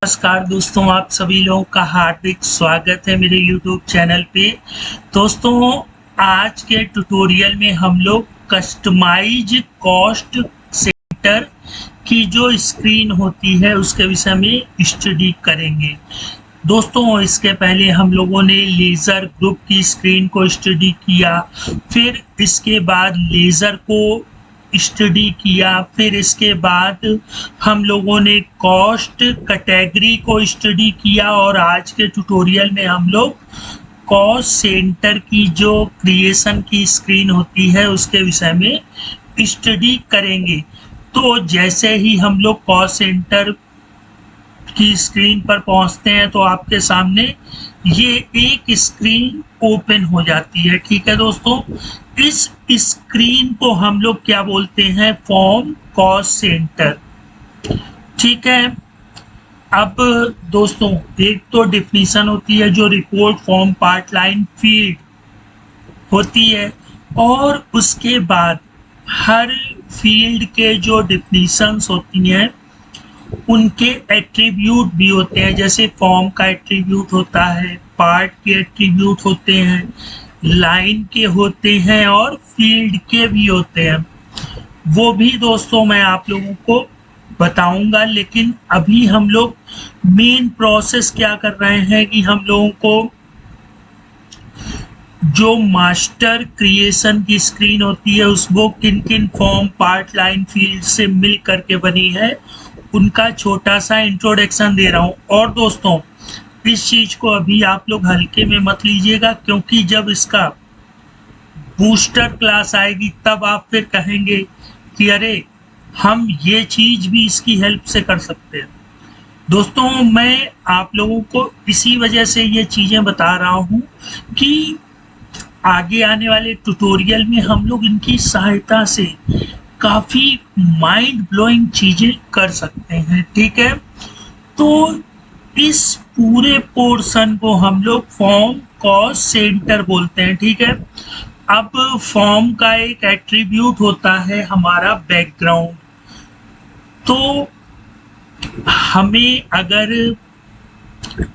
नमस्कार दोस्तों, आप सभी लोगों का हार्दिक स्वागत है मेरे YouTube चैनल पे। दोस्तों, आज के ट्यूटोरियल में हम लोग कस्टमाइज कॉस्ट सेंटर की जो स्क्रीन होती है उसके विषय में स्टडी करेंगे। दोस्तों, इसके पहले हम लोगों ने लेज़र ग्रुप की स्क्रीन को स्टडी किया, फिर इसके बाद लेज़र को स्टडी किया, फिर इसके बाद हम लोगों ने कॉस्ट कैटेगरी को स्टडी किया और आज के ट्यूटोरियल में हम लोग कॉस्ट सेंटर की जो क्रिएशन की स्क्रीन होती है उसके विषय में स्टडी करेंगे। तो जैसे ही हम लोग कॉस्ट सेंटर की स्क्रीन पर पहुंचते हैं तो आपके सामने ये एक स्क्रीन ओपन हो जाती है। ठीक है दोस्तों, इस स्क्रीन को हम लोग क्या बोलते हैं? Form cost centre. ठीक है, अब दोस्तों एक तो डिफिनीशन होती है जो report form part line field होती है, और उसके बाद हर फील्ड के जो डिफिनीशंस होती हैं उनके एट्रीब्यूट भी होते हैं। जैसे फॉर्म का एट्रीब्यूट होता है, पार्ट के एट्रीब्यूट होते हैं, लाइन के होते हैं और फील्ड के भी होते हैं। वो भी दोस्तों मैं आप लोगों को बताऊंगा, लेकिन अभी हम लोग मेन प्रोसेस क्या कर रहे हैं कि हम लोगों को जो मास्टर क्रिएशन की स्क्रीन होती है उसको किन किन फॉर्म पार्ट लाइन फील्ड से मिल करके बनी है उनका छोटा सा इंट्रोडक्शन दे रहा हूं। और दोस्तों, इस चीज को अभी आप लोग हल्के में मत लीजिएगा, क्योंकि जब इसका बूस्टर क्लास आएगी तब आप फिर कहेंगे कि अरे हम ये चीज भी इसकी हेल्प से कर सकते हैं। दोस्तों, मैं आप लोगों को इसी वजह से ये चीजें बता रहा हूं कि आगे आने वाले ट्यूटोरियल में हम लोग इनकी सहायता से काफी माइंड ब्लोइंग चीजें कर सकते हैं। ठीक है, तो इस पूरे पोर्शन को हम लोग फॉर्म कॉस्ट सेंटर बोलते हैं। ठीक है, अब फॉर्म का एक एट्रीब्यूट होता है हमारा बैकग्राउंड। तो हमें अगर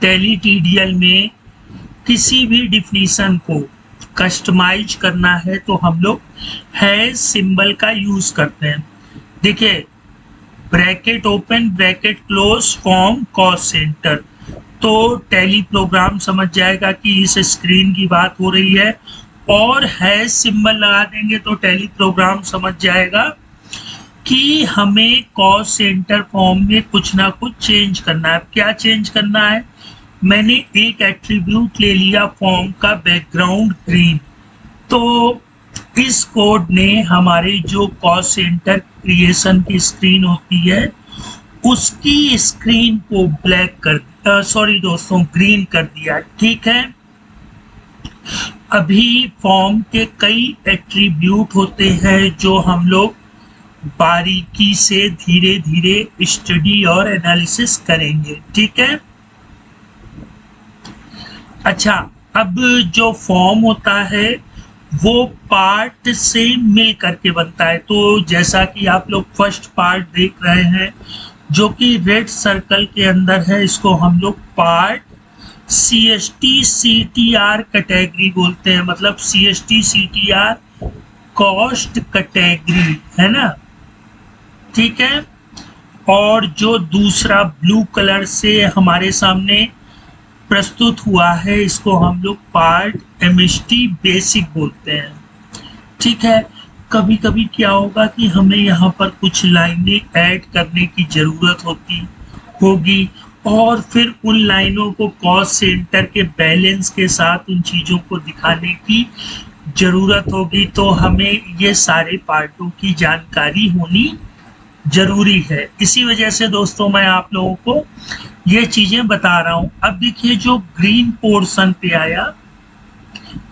टैली टीडीएल में किसी भी डिफिनीशन को कस्टमाइज करना है तो हम लोग हैश सिंबल का यूज करते हैं। देखिए, bracket open bracket close form cost centre, तो टैली प्रोग्राम समझ जाएगा कि इस स्क्रीन की बात हो रही है, और हैश सिंबल लगा देंगे तो टैली प्रोग्राम समझ जाएगा कि हमें कॉस्ट सेंटर फॉर्म में कुछ ना कुछ चेंज करना है। क्या चेंज करना है? मैंने एक एट्रीब्यूट ले लिया फॉर्म का बैकग्राउंड ग्रीन, तो इस कोड ने हमारे जो कॉस्ट सेंटर क्रिएशन की स्क्रीन होती है उसकी स्क्रीन को ब्लैक कर सॉरी दोस्तों ग्रीन कर दिया। ठीक है, अभी फॉर्म के कई एट्रीब्यूट होते हैं जो हम लोग बारीकी से धीरे धीरे स्टडी और एनालिसिस करेंगे। ठीक है, अच्छा, अब जो फॉर्म होता है वो पार्ट से मिल करके बनता है। तो जैसा कि आप लोग फर्स्ट पार्ट देख रहे हैं जो कि रेड सर्कल के अंदर है, इसको हम लोग पार्ट CST CTR कैटेगरी बोलते हैं। मतलब CST CTR कॉस्ट कैटेगरी है ना। ठीक है, और जो दूसरा ब्लू कलर से हमारे सामने प्रस्तुत हुआ है इसको हम लोग पार्ट MST बेसिक बोलते हैं। ठीक है, कभी कभी क्या होगा कि हमें यहाँ पर कुछ लाइनें ऐड करने की जरूरत होगी, और फिर उन लाइनों को कॉस्ट सेंटर के बैलेंस के साथ उन चीज़ों को दिखाने की जरूरत होगी, तो हमें ये सारे पार्टों की जानकारी होनी जरूरी है। इसी वजह से दोस्तों मैं आप लोगों को ये चीजें बता रहा हूं। अब देखिए, जो ग्रीन पोर्शन पे आया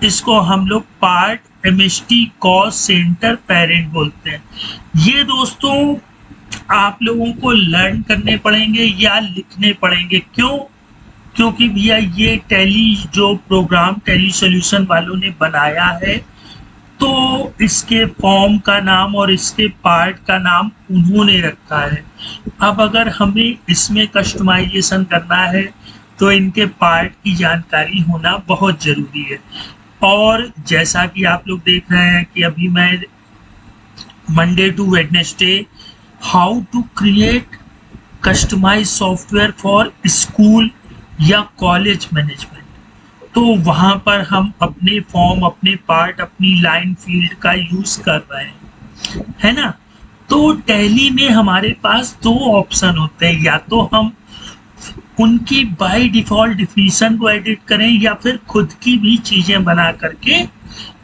इसको हम लोग part MST cost centre parent बोलते हैं। ये दोस्तों आप लोगों को लर्न करने पड़ेंगे या लिखने पड़ेंगे। क्यों? क्योंकि भैया ये टैली जो प्रोग्राम टैली सॉल्यूशन वालों ने बनाया है तो इसके फॉर्म का नाम और इसके पार्ट का नाम उन्होंने रखा है। अब अगर हमें इसमें कस्टमाइजेशन करना है तो इनके पार्ट की जानकारी होना बहुत ज़रूरी है। और जैसा कि आप लोग देख रहे हैं कि अभी मैं Monday to Wednesday how to create customise software for school या कॉलेज मैनेजमेंट, तो वहाँ पर हम अपने फॉर्म, अपने पार्ट, अपनी लाइन फील्ड का यूज़ कर रहे हैं, है ना। तो टैली में हमारे पास दो ऑप्शन होते हैं, या तो हम उनकी बाय डिफ़ॉल्ट डिफिनीशन को एडिट करें या फिर खुद की भी चीज़ें बना करके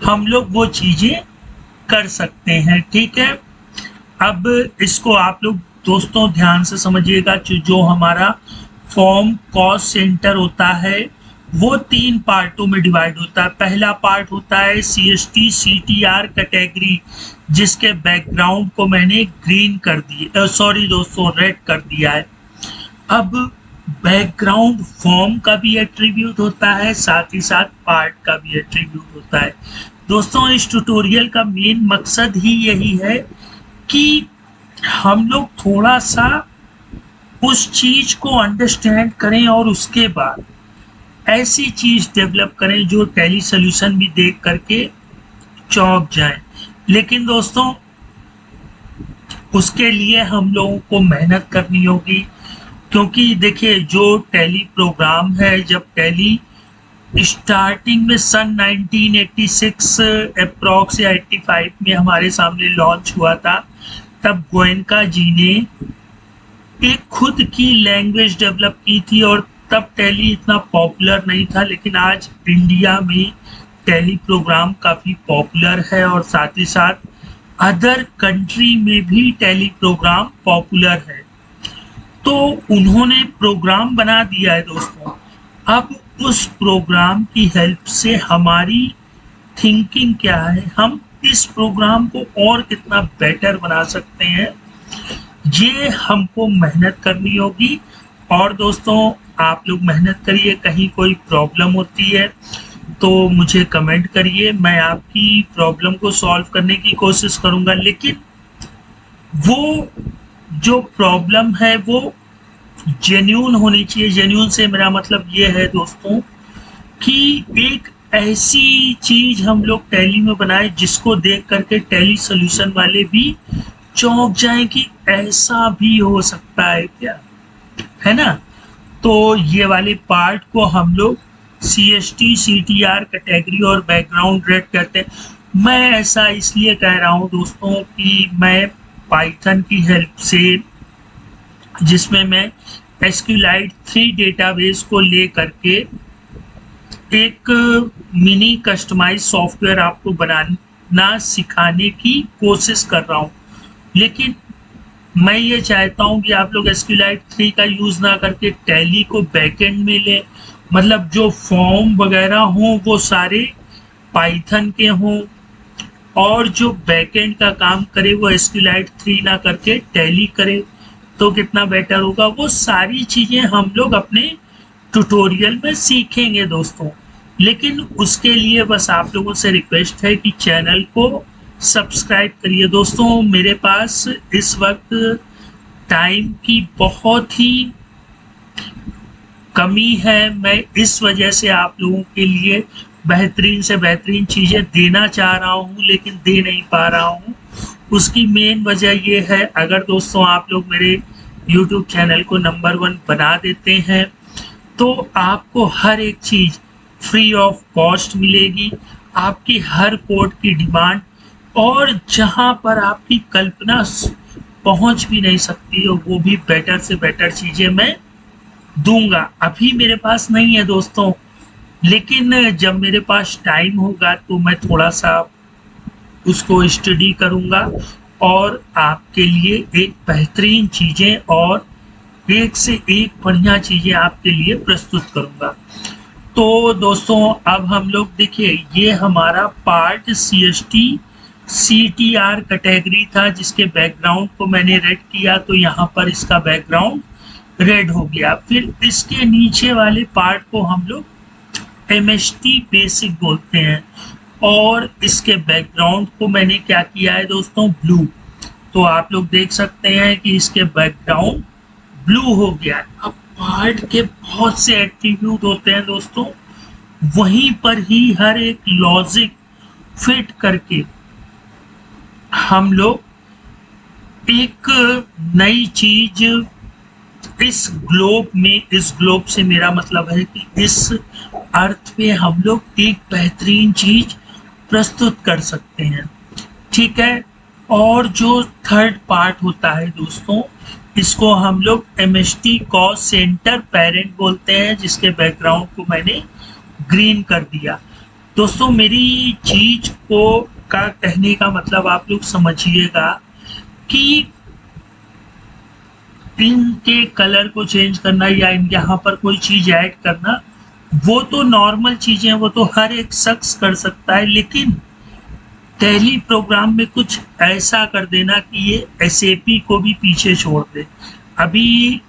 हम लोग वो चीज़ें कर सकते हैं, ठीक है। अब इसको आप लोग दोस्तों ध्यान से समझिएगा। जो हमारा फॉर्म कॉस्ट सेंटर होता है वो 3 पार्टों में डिवाइड होता है। पहला पार्ट होता है CST CTR कैटेगरी, जिसके बैकग्राउंड को मैंने ग्रीन कर दिया, सॉरी दोस्तों रेड कर दिया है। अब बैकग्राउंड फॉर्म का भी एट्रीब्यूट होता है, साथ ही साथ पार्ट का भी एट्रीब्यूट होता है। दोस्तों इस ट्यूटोरियल का मेन मकसद ही यही है कि हम लोग थोड़ा सा उस चीज को अंडरस्टैंड करें और उसके बाद ऐसी चीज डेवलप करें जो टैली सॉल्यूशन भी देख करके चौंक जाए। लेकिन दोस्तों उसके लिए हम लोगों को मेहनत करनी होगी, क्योंकि देखिए जो टैली प्रोग्राम है, जब टैली स्टार्टिंग में सन 1986 अप्रॉक्स या 85 में हमारे सामने लॉन्च हुआ था, तब गोयनका जी ने एक खुद की लैंग्वेज डेवलप की थी और तब टैली इतना पॉपुलर नहीं था। लेकिन आज इंडिया में टैली प्रोग्राम काफ़ी पॉपुलर है और साथ ही साथ अदर कंट्री में भी टैली प्रोग्राम पॉपुलर है। तो उन्होंने प्रोग्राम बना दिया है दोस्तों। अब उस प्रोग्राम की हेल्प से हमारी थिंकिंग क्या है, हम इस प्रोग्राम को और कितना बेटर बना सकते हैं, ये हमको मेहनत करनी होगी। और दोस्तों आप लोग मेहनत करिए, कहीं कोई प्रॉब्लम होती है तो मुझे कमेंट करिए, मैं आपकी प्रॉब्लम को सॉल्व करने की कोशिश करूँगा। लेकिन वो जो प्रॉब्लम है वो जेन्यून होनी चाहिए। जेन्यून से मेरा मतलब ये है दोस्तों कि एक ऐसी चीज हम लोग टैली में बनाए जिसको देख करके टैली सॉल्यूशन वाले भी चौंक जाएं कि ऐसा भी हो सकता है क्या, है ना। तो ये वाले पार्ट को हम लोग CST CTR कैटेगरी और बैकग्राउंड रेड कहते हैं। मैं ऐसा इसलिए कह रहा हूँ दोस्तों कि मैं पाइथन की हेल्प से, जिसमें मैं SQLite 3 डेटाबेस को ले करके एक मिनी कस्टमाइज सॉफ्टवेयर आपको बनाना सिखाने की कोशिश कर रहा हूँ। लेकिन मैं ये चाहता हूँ कि आप लोग SQLite 3 का यूज़ ना करके टैली को बैकएंड में लें, मतलब जो फॉर्म वगैरह हों वो सारे पाइथन के हों और जो बैकएंड का काम करे वो SQLite 3 ना करके टैली करे, तो कितना बेटर होगा। वो सारी चीज़ें हम लोग अपने ट्यूटोरियल में सीखेंगे दोस्तों। लेकिन उसके लिए बस आप लोगों से रिक्वेस्ट है कि चैनल को सब्सक्राइब करिए। दोस्तों मेरे पास इस वक्त टाइम की बहुत ही कमी है, मैं इस वजह से आप लोगों के लिए बेहतरीन से बेहतरीन चीज़ें देना चाह रहा हूँ लेकिन दे नहीं पा रहा हूँ। उसकी मेन वजह ये है, अगर दोस्तों आप लोग मेरे YouTube चैनल को नंबर 1 बना देते हैं तो आपको हर एक चीज़ फ्री ऑफ कॉस्ट मिलेगी, आपकी हर कोड की डिमांड, और जहां पर आपकी कल्पना पहुंच भी नहीं सकती हो वो भी बेटर से बेटर चीज़ें मैं दूंगा। अभी मेरे पास नहीं है दोस्तों, लेकिन जब मेरे पास टाइम होगा तो मैं थोड़ा सा उसको स्टडी करूंगा और आपके लिए एक बेहतरीन चीज़ें और एक से एक बढ़िया चीज़ें आपके लिए प्रस्तुत करूंगा। तो दोस्तों अब हम लोग देखिए, ये हमारा पार्ट CST CTR कैटेगरी था जिसके बैकग्राउंड को मैंने रेड किया, तो यहाँ पर इसका बैकग्राउंड रेड हो गया। फिर इसके नीचे वाले पार्ट को हम लोग MST बेसिक बोलते हैं और इसके बैकग्राउंड को मैंने क्या किया है दोस्तों, ब्लू। तो आप लोग देख सकते हैं कि इसके बैकग्राउंड ब्लू हो गया है। अब पार्ट के बहुत से एट्रीब्यूट होते हैं दोस्तों, वहीं पर ही हर एक लॉजिक फिट करके हम लोग एक नई चीज इस ग्लोब में, इस ग्लोब से मेरा मतलब है कि इस अर्थ पे हम लोग एक बेहतरीन चीज प्रस्तुत कर सकते हैं, ठीक है। और जो थर्ड पार्ट होता है दोस्तों, इसको हम लोग MST कॉज सेंटर पेरेंट बोलते हैं, जिसके बैकग्राउंड को मैंने ग्रीन कर दिया। दोस्तों मेरी चीज को का कहने का मतलब आप लोग समझिएगा कि इनके कलर को चेंज करना या यहाँ पर कोई चीज ऐड करना, वो तो नॉर्मल चीजें, वो तो हर एक शख्स कर सकता है, लेकिन टैली प्रोग्राम में कुछ ऐसा कर देना कि ये SAP को भी पीछे छोड़ दे। अभी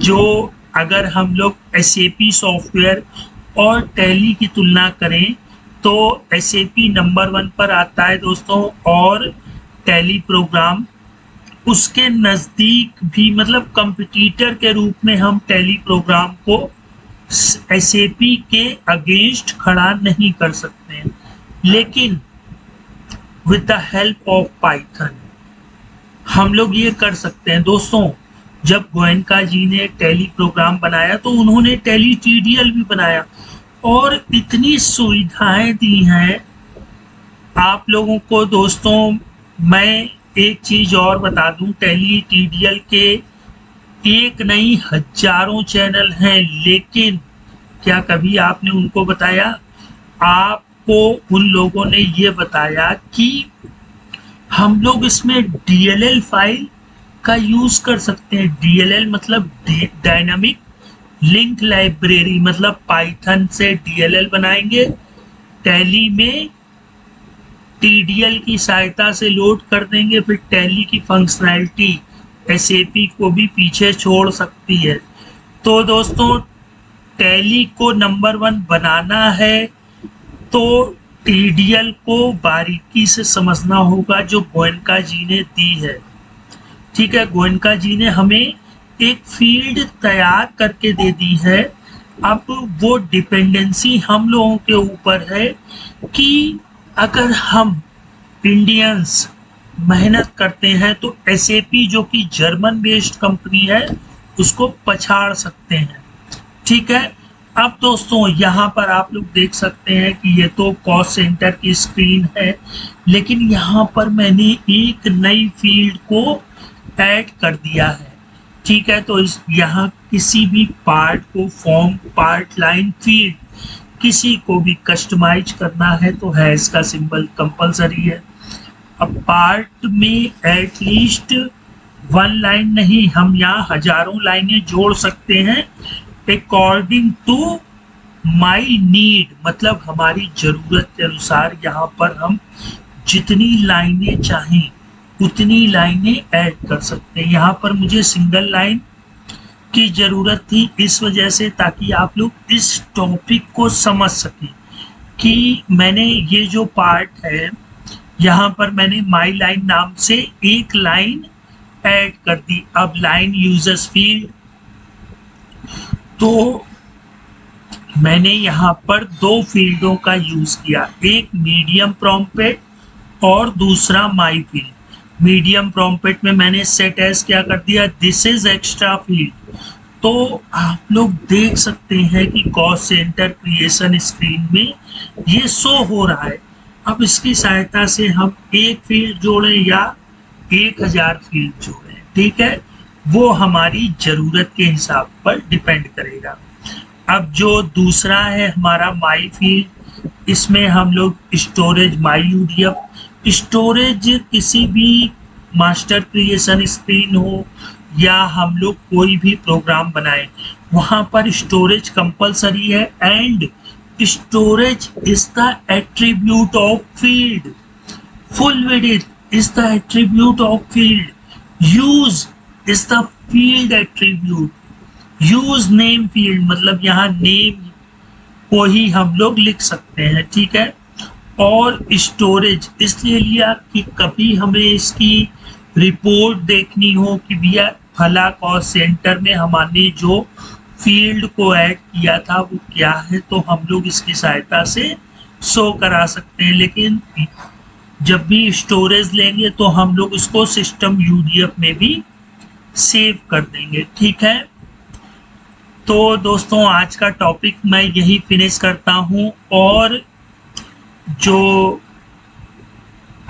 जो अगर हम लोग SAP सॉफ्टवेयर और टैली की तुलना करें तो SAP नंबर 1 पर आता है दोस्तों, और टैली प्रोग्राम उसके नज़दीक भी, मतलब कंपटीटर के रूप में हम टैली प्रोग्राम को SAP के अगेंस्ट खड़ा नहीं कर सकते हैं। लेकिन with the help of Python हम लोग ये कर सकते हैं दोस्तों। जब गोयनका जी ने टैली प्रोग्राम बनाया तो उन्होंने टैली TDL भी बनाया, और इतनी सुविधाएं दी हैं आप लोगों को दोस्तों। मैं एक चीज और बता दूं, टैली TDL के एक नहीं हजारों चैनल हैं, लेकिन क्या कभी आपने उनको बताया? आपको उन लोगों ने ये बताया कि हम लोग इसमें DLL फाइल का यूज कर सकते हैं। DLL मतलब डायनामिक लिंक लाइब्रेरी, मतलब पाइथन से DLL बनाएंगे, टैली में TDL की सहायता से लोड कर देंगे, फिर टैली की फंक्शनैलिटी SAP को भी पीछे छोड़ सकती है। तो दोस्तों टैली को नंबर 1 बनाना है तो TDL को बारीकी से समझना होगा, जो गोयनका जी ने दी है, ठीक है। गोयनका जी ने हमें एक फील्ड तैयार करके दे दी है। अब वो डिपेंडेंसी हम लोगों के ऊपर है कि अगर हम इंडियंस मेहनत करते हैं तो SAP जो कि जर्मन बेस्ड कंपनी है उसको पछाड़ सकते हैं, ठीक है। अब दोस्तों यहाँ पर आप लोग देख सकते हैं कि ये तो कॉस्ट सेंटर की स्क्रीन है, लेकिन यहाँ पर मैंने एक नई फील्ड को ऐड कर दिया है, ठीक है। तो इस यहाँ किसी भी पार्ट को फॉर्म पार्ट लाइन फील्ड किसी को भी कस्टमाइज करना है तो हैश का सिंबल कंपलसरी है। अब पार्ट में एटलीस्ट 1 लाइन नहीं, हम यहाँ हजारों लाइनें जोड़ सकते हैं अकॉर्डिंग टू माई नीड, मतलब हमारी जरूरत के अनुसार यहाँ पर हम जितनी लाइनें चाहें उतनी लाइनें ऐड कर सकते हैं। यहाँ पर मुझे सिंगल लाइन की जरूरत थी इस वजह से, ताकि आप लोग इस टॉपिक को समझ सकें कि मैंने ये जो पार्ट है यहाँ पर मैंने माई लाइन नाम से एक लाइन ऐड कर दी। अब लाइन यूजर्स फील्ड, तो मैंने यहाँ पर 2 फील्डों का यूज किया, एक मीडियम प्रॉम्प्ट और दूसरा माई फील्ड। मीडियम प्रॉम्प्ट में मैंने सेट एज क्या कर दिया, दिस इज एक्स्ट्रा फील्ड। तो आप लोग देख सकते हैं कि कॉस्ट सेंटर क्रिएशन स्क्रीन में ये शो हो रहा है। अब इसकी सहायता से हम एक फील्ड जोड़ें या 1000 फील्ड जोड़ें, ठीक है, वो हमारी जरूरत के हिसाब पर डिपेंड करेगा। अब जो दूसरा है हमारा माई फील्ड, इसमें हम लोग स्टोरेज माई UDF, स्टोरेज किसी भी मास्टर क्रिएशन स्क्रीन हो या हम लोग कोई भी प्रोग्राम बनाएं, वहां पर स्टोरेज कंपलसरी है। And storage is the attribute of field, full width is the attribute of field, use is the field attribute, use name field, मतलब यहाँ नेम को ही हम लोग लिख सकते हैं, ठीक है। और स्टोरेज इसलिए लिया कि कभी हमें इसकी रिपोर्ट देखनी हो कि भैया फला कॉस्ट सेंटर में हमने जो फील्ड को ऐड किया था वो क्या है, तो हम लोग इसकी सहायता से शो करा सकते हैं। लेकिन जब भी स्टोरेज लेंगे तो हम लोग इसको सिस्टम यूडीएफ में भी सेव कर देंगे। ठीक है, तो दोस्तों आज का टॉपिक मैं यही फिनिश करता हूं, और जो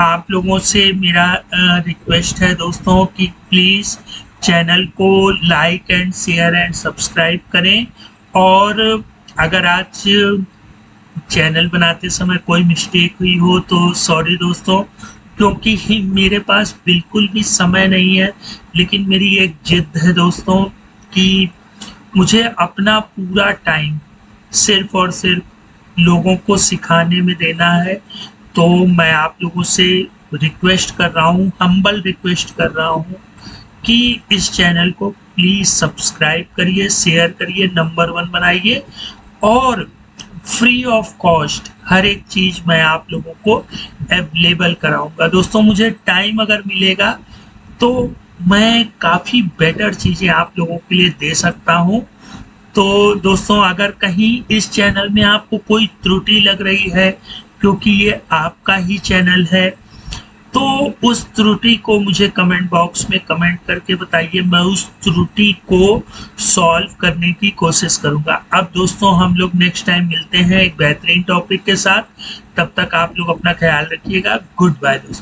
आप लोगों से मेरा रिक्वेस्ट है दोस्तों कि प्लीज़ चैनल को like and share and subscribe करें। और अगर आज चैनल बनाते समय कोई मिस्टेक हुई हो तो सॉरी दोस्तों, क्योंकि मेरे पास बिल्कुल भी समय नहीं है। लेकिन मेरी एक जिद है दोस्तों कि मुझे अपना पूरा टाइम सिर्फ और सिर्फ लोगों को सिखाने में देना है। तो मैं आप लोगों से रिक्वेस्ट कर रहा हूँ, हम्बल रिक्वेस्ट कर रहा हूँ कि इस चैनल को प्लीज़ सब्सक्राइब करिए, शेयर करिए, नंबर 1 बनाइए, और फ्री ऑफ कॉस्ट हर एक चीज़ मैं आप लोगों को अवेलेबल कराऊंगा। दोस्तों मुझे टाइम अगर मिलेगा तो मैं काफ़ी बेटर चीज़ें आप लोगों के लिए दे सकता हूं। तो दोस्तों अगर कहीं इस चैनल में आपको कोई त्रुटि लग रही है, क्योंकि ये आपका ही चैनल है, तो उस त्रुटि को मुझे कमेंट बॉक्स में कमेंट करके बताइए, मैं उस त्रुटि को सॉल्व करने की कोशिश करूंगा। अब दोस्तों हम लोग नेक्स्ट टाइम मिलते हैं एक बेहतरीन टॉपिक के साथ। तब तक आप लोग अपना ख्याल रखिएगा। गुड बाय दोस्तों।